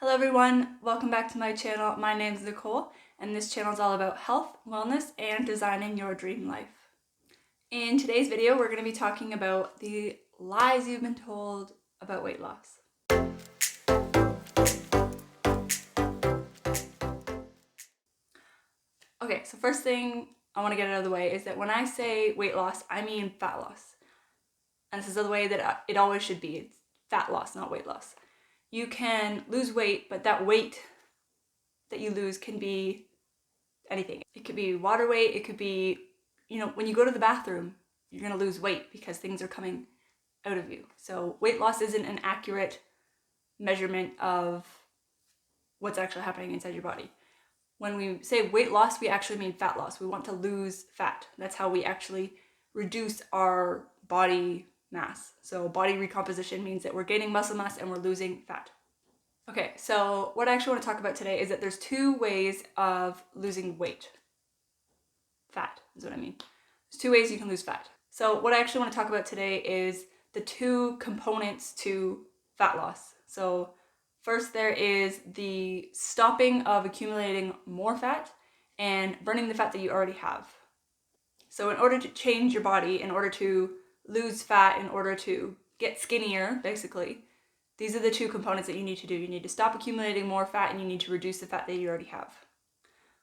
Hello everyone, welcome back to my channel. My name is Nicole and this channel is all about health, wellness, and designing your dream life. In today's video, we're going to be talking about the lies you've been told about weight loss. Okay, so first thing I want to get out of the way is that when I say weight loss, I mean fat loss. And this is the way that it always should be. It's fat loss, not weight loss. You can lose weight, but that weight that you lose can be anything. It could be water weight, it could be, when you go to the bathroom, you're gonna lose weight because things are coming out of you. So weight loss isn't an accurate measurement of what's actually happening inside your body. When we say weight loss, we actually mean fat loss. We want to lose fat. That's how we actually reduce our body mass. So body recomposition means that we're gaining muscle mass and we're losing fat. Okay, so what I actually want to talk about today is that there's two ways of losing weight. Fat is what I mean. There's two ways you can lose fat. So what I actually want to talk about today is the two components to fat loss. So first there is the stopping of accumulating more fat and burning the fat that you already have. So in order to change your body, in order to lose fat, in order to get skinnier, basically, these are the two components that you need to do. You need to stop accumulating more fat and you need to reduce the fat that you already have.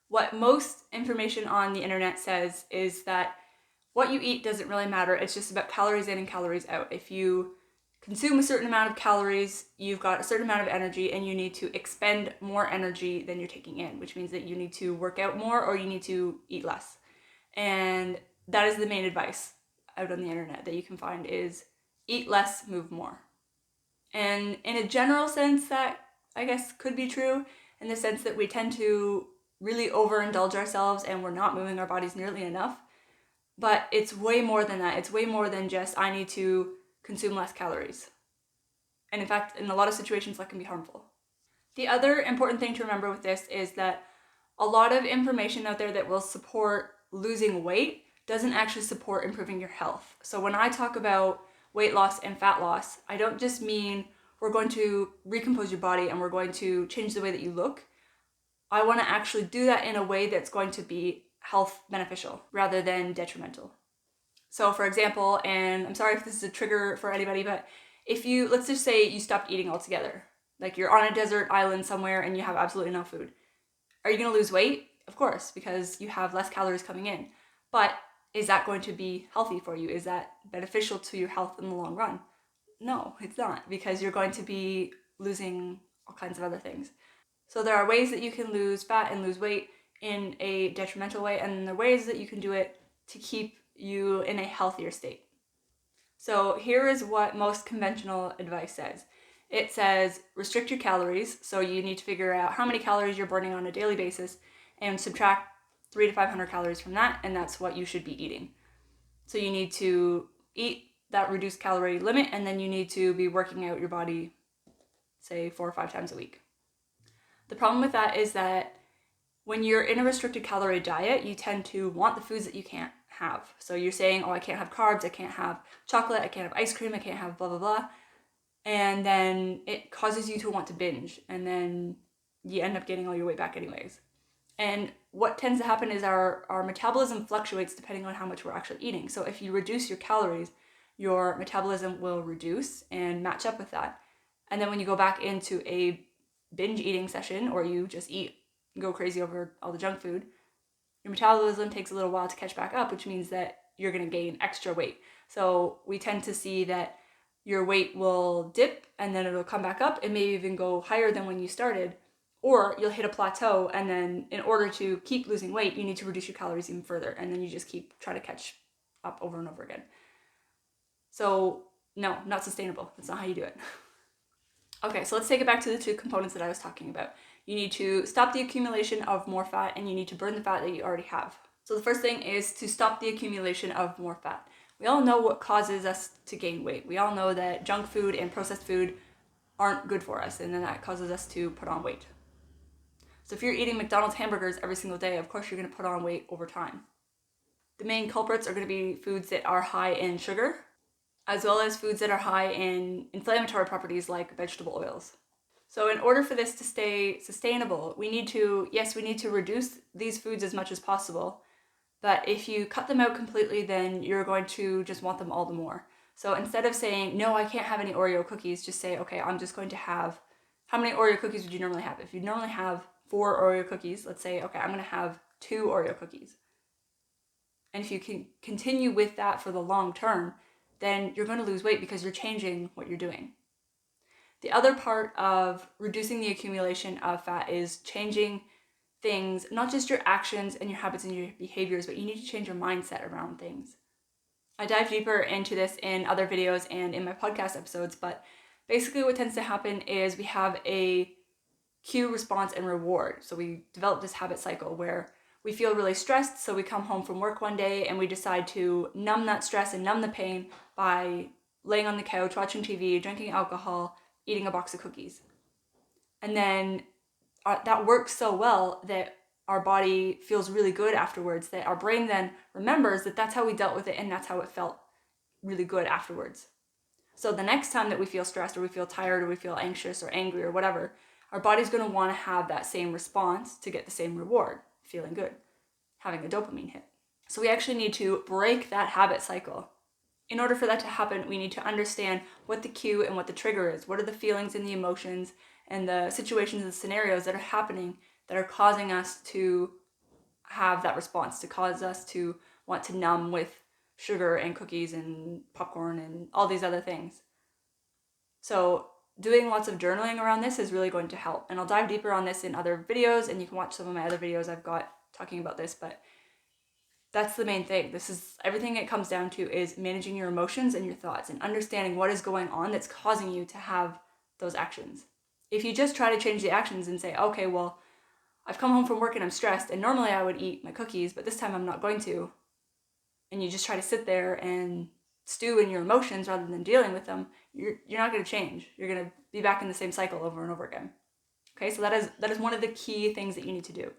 What most information on the internet says is that what you eat doesn't really matter. It's just about calories in and calories out. If you consume a certain amount of calories, you've got a certain amount of energy and you need to expend more energy than you're taking in, which means that you need to work out more or you need to eat less. And that is the main advice out on the internet that you can find is eat less, move more. And in a general sense, that I guess could be true in the sense that we tend to really overindulge ourselves and we're not moving our bodies nearly enough. But it's way more than that. It's way more than just I need to consume less calories. And in fact, in a lot of situations, that can be harmful. The other important thing to remember with this is that a lot of information out there that will support losing weight doesn't actually support improving your health. So when I talk about weight loss and fat loss, I don't just mean we're going to recompose your body and we're going to change the way that you look. I want to actually do that in a way that's going to be health beneficial rather than detrimental. So for example, and I'm sorry if this is a trigger for anybody, but if you, let's just say you stopped eating altogether, like you're on a desert island somewhere and you have absolutely no food. Are you going to lose weight? Of course, because you have less calories coming in. But is that going to be healthy for you? Is that beneficial to your health in the long run? No, it's not, because you're going to be losing all kinds of other things. So there are ways that you can lose fat and lose weight in a detrimental way, and there are ways that you can do it to keep you in a healthier state. So here is what most conventional advice says. It says restrict your calories, so you need to figure out how many calories you're burning on a daily basis and subtract 300 to 500 calories from that, and that's what you should be eating. So you need to eat that reduced calorie limit, and then you need to be working out your body, say 4 or 5 times a week. The problem with that is that when you're in a restricted calorie diet, you tend to want the foods that you can't have. So you're saying, oh, I can't have carbs, I can't have chocolate, I can't have ice cream, I can't have blah, blah, blah. And then it causes you to want to binge, and then you end up getting all your weight back anyways. And what tends to happen is our metabolism fluctuates depending on how much we're actually eating. So if you reduce your calories, your metabolism will reduce and match up with that. And then when you go back into a binge eating session, or you just eat, go crazy over all the junk food, your metabolism takes a little while to catch back up, which means that you're going to gain extra weight. So we tend to see that your weight will dip and then it'll come back up and maybe even go higher than when you started. Or you'll hit a plateau, and then in order to keep losing weight, you need to reduce your calories even further, and then you just keep trying to catch up over and over again. So no, not sustainable. That's not how you do it. Okay, so let's take it back to the two components that I was talking about. You need to stop the accumulation of more fat, and you need to burn the fat that you already have. So the first thing is to stop the accumulation of more fat. We all know what causes us to gain weight. We all know that junk food and processed food aren't good for us, and then that causes us to put on weight. So if you're eating McDonald's hamburgers every single day, of course you're going to put on weight over time. The main culprits are going to be foods that are high in sugar, as well as foods that are high in inflammatory properties like vegetable oils. So in order for this to stay sustainable, we need to reduce these foods as much as possible. But if you cut them out completely, then you're going to just want them all the more. So instead of saying, no, I can't have any Oreo cookies, just say, okay, I'm just going to have, how many Oreo cookies would you normally have? If you normally have 4 Oreo cookies, let's say, okay, I'm going to have 2 Oreo cookies. And if you can continue with that for the long term, then you're going to lose weight because you're changing what you're doing. The other part of reducing the accumulation of fat is changing things, not just your actions and your habits and your behaviors, but you need to change your mindset around things. I dive deeper into this in other videos and in my podcast episodes, but basically what tends to happen is we have a cue, response, and reward. So we develop this habit cycle where we feel really stressed, so we come home from work one day and we decide to numb that stress and numb the pain by laying on the couch, watching TV, drinking alcohol, eating a box of cookies. And then that works so well that our body feels really good afterwards, that our brain then remembers that that's how we dealt with it and that's how it felt really good afterwards. So the next time that we feel stressed or we feel tired or we feel anxious or angry or whatever, our body's going to want to have that same response to get the same reward, feeling good, having a dopamine hit. So we actually need to break that habit cycle. In order for that to happen, we need to understand what the cue and what the trigger is. What are the feelings and the emotions and the situations and scenarios that are happening that are causing us to have that response, to cause us to want to numb with sugar and cookies and popcorn and all these other things. So doing lots of journaling around this is really going to help. And I'll dive deeper on this in other videos, and you can watch some of my other videos I've got talking about this, but that's the main thing. This is everything it comes down to, is managing your emotions and your thoughts and understanding what is going on that's causing you to have those actions. If you just try to change the actions and say, okay, well, I've come home from work and I'm stressed, and normally I would eat my cookies, but this time I'm not going to, and you just try to sit there and stew in your emotions rather than dealing with them, you're not going to change. You're going to be back in the same cycle over and over again. Okay, so that is one of the key things that you need to do.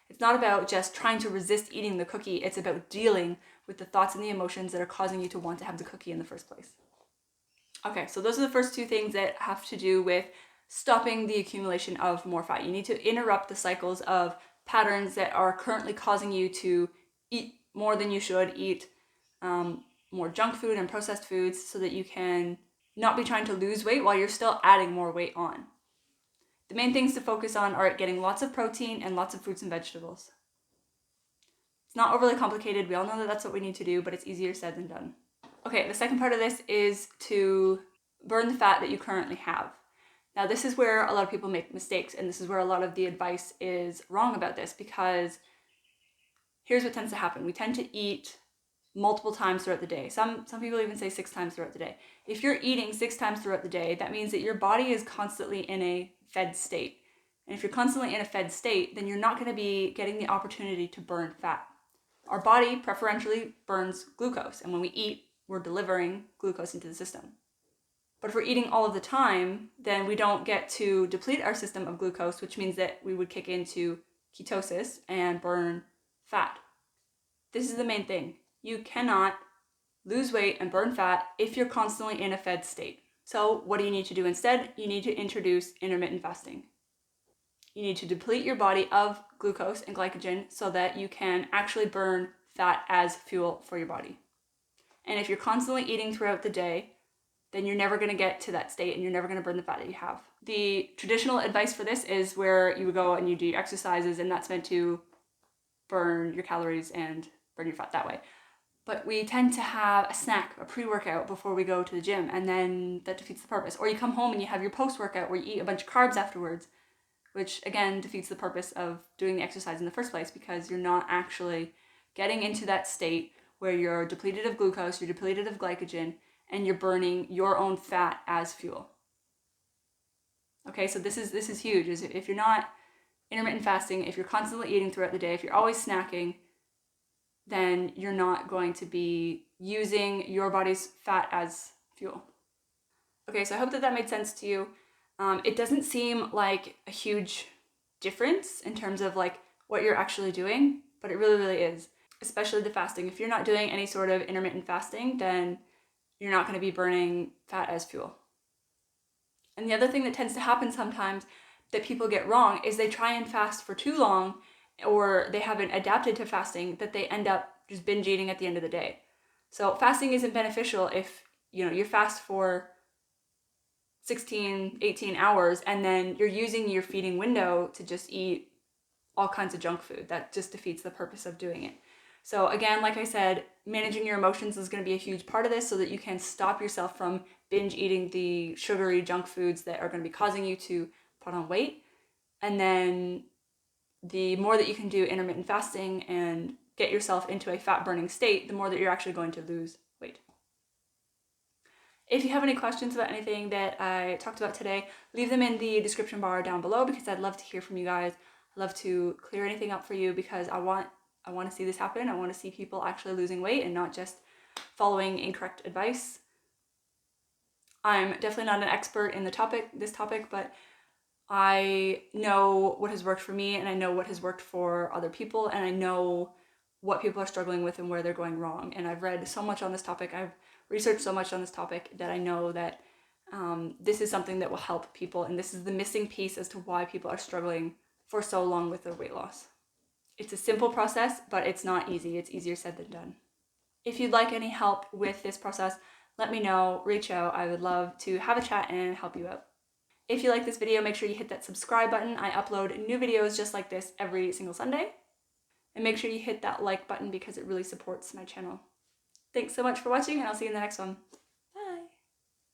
It's not about just trying to resist eating the cookie. It's about dealing with the thoughts and the emotions that are causing you to want to have the cookie in the first place. Okay, so those are the first 2 things that have to do with stopping the accumulation of more fat. You need to interrupt the cycles of patterns that are currently causing you to eat more than you should, eat more junk food and processed foods, so that you can not be trying to lose weight while you're still adding more weight on. The main things to focus on are getting lots of protein and lots of fruits and vegetables. It's not overly complicated. We all know that that's what we need to do, but it's easier said than done. Okay, the second part of this is to burn the fat that you currently have. Now, this is where a lot of people make mistakes, and this is where a lot of the advice is wrong about this, because here's what tends to happen. We tend to eat multiple times throughout the day. Some people even say 6 times throughout the day. If you're eating 6 times throughout the day, that means that your body is constantly in a fed state. And if you're constantly in a fed state, then you're not going to be getting the opportunity to burn fat. Our body preferentially burns glucose, and when we eat, we're delivering glucose into the system. But if we're eating all of the time, then we don't get to deplete our system of glucose, which means that we would kick into ketosis and burn fat. This is the main thing. You cannot lose weight and burn fat if you're constantly in a fed state. So what do you need to do instead? You need to introduce intermittent fasting. You need to deplete your body of glucose and glycogen so that you can actually burn fat as fuel for your body. And if you're constantly eating throughout the day, then you're never going to get to that state and you're never going to burn the fat that you have. The traditional advice for this is where you would go and you do your exercises, and that's meant to burn your calories and burn your fat that way. But we tend to have a snack, a pre-workout before we go to the gym, and then that defeats the purpose. Or you come home and you have your post-workout where you eat a bunch of carbs afterwards, which again defeats the purpose of doing the exercise in the first place, because you're not actually getting into that state where you're depleted of glucose, you're depleted of glycogen, and you're burning your own fat as fuel. Okay, so this is huge. Is if you're not intermittent fasting, if you're constantly eating throughout the day, if you're always snacking, then you're not going to be using your body's fat as fuel. Okay, so I hope that made sense to you. It doesn't seem like a huge difference in terms of like what you're actually doing, but it really, really is, especially the fasting. If you're not doing any sort of intermittent fasting, then you're not going to be burning fat as fuel. And the other thing that tends to happen sometimes that people get wrong is they try and fast for too long, or they haven't adapted to fasting, that they end up just binge eating at the end of the day. So fasting isn't beneficial if you fast for 16, 18 hours and then you're using your feeding window to just eat all kinds of junk food. That just defeats the purpose of doing it. So again, like I said, managing your emotions is going to be a huge part of this so that you can stop yourself from binge eating the sugary junk foods that are going to be causing you to put on weight. And then the more that you can do intermittent fasting and get yourself into a fat burning state, the more that you're actually going to lose weight. If you have any questions about anything that I talked about today, leave them in the description bar down below, because I'd love to hear from you guys. I'd love to clear anything up for you, because I want to see this happen. I want to see people actually losing weight and not just following incorrect advice. I'm definitely not an expert in this topic, but I know what has worked for me, and I know what has worked for other people, and I know what people are struggling with and where they're going wrong. And I've read so much on this topic, I've researched so much on this topic, that I know that this is something that will help people, and this is the missing piece as to why people are struggling for so long with their weight loss. It's a simple process, but it's not easy. It's easier said than done. If you'd like any help with this process, let me know, reach out. I would love to have a chat and help you out. If you like this video, make sure you hit that subscribe button. I upload new videos just like this every single Sunday. And make sure you hit that like button, because it really supports my channel. Thanks so much for watching, and I'll see you in the next one.